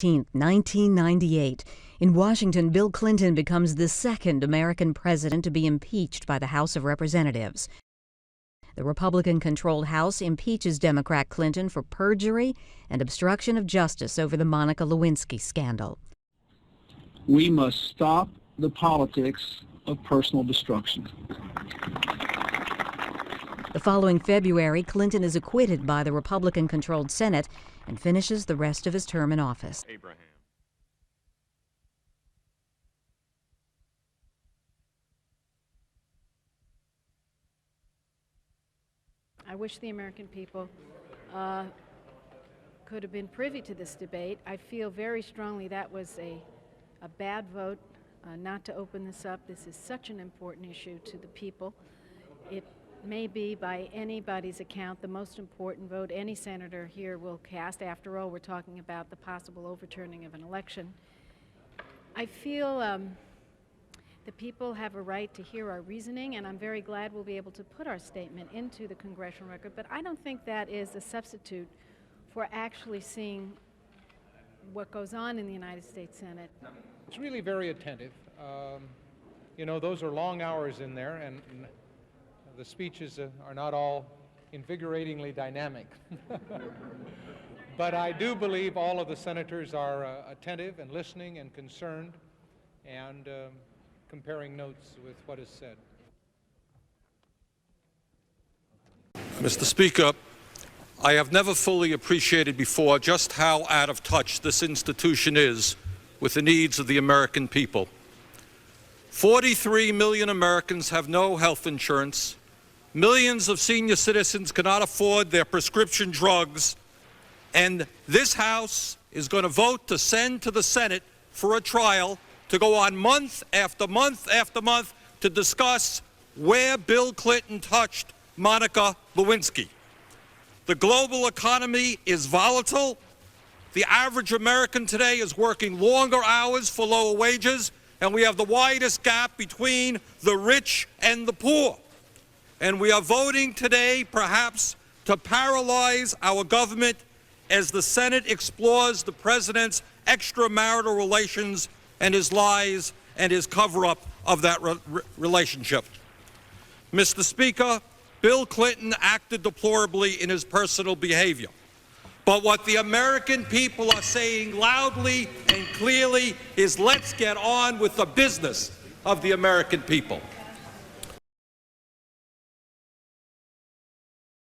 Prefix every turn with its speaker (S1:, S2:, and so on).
S1: 1998. In Washington, Bill Clinton becomes the second American president to be impeached by the House of Representatives. The Republican-controlled House impeaches Democrat Clinton for perjury and obstruction of justice over the Monica Lewinsky scandal.
S2: We must stop the politics of personal destruction.
S1: The following February, Clinton is acquitted by the Republican-controlled Senate and finishes the rest of his term in office.
S3: Abraham.
S4: I wish the American people could have been privy to this debate. I feel very strongly that was a bad vote not to open this up. This is such an important issue to the people. It may be, by anybody's account, the most important vote any senator here will cast. After all, we're talking about the possible overturning of an election. I feel the people have a right to hear our reasoning, and I'm very glad we'll be able to put our statement into the congressional record, but I don't think that is a substitute for actually seeing what goes on in the United States Senate.
S5: It's really very attentive. You know, those are long hours in there, and the speeches are not all invigoratingly dynamic. But I do believe all of the senators are attentive and listening and concerned and comparing notes with what is said.
S6: Mr. Speaker, I have never fully appreciated before just how out of touch this institution is with the needs of the American people. 43 million Americans have no health insurance. Millions of senior citizens cannot afford their prescription drugs. And this House is going to vote to send to the Senate for a trial to go on month after month after month to discuss where Bill Clinton touched Monica Lewinsky. The global economy is volatile. The average American today is working longer hours for lower wages, and we have the widest gap between the rich and the poor. And we are voting today, perhaps, to paralyze our government as the Senate explores the president's extramarital relations and his lies and his cover-up of that relationship. Mr. Speaker, Bill Clinton acted deplorably in his personal behavior. But what the American people are saying loudly and clearly is let's get on with the business of the American people.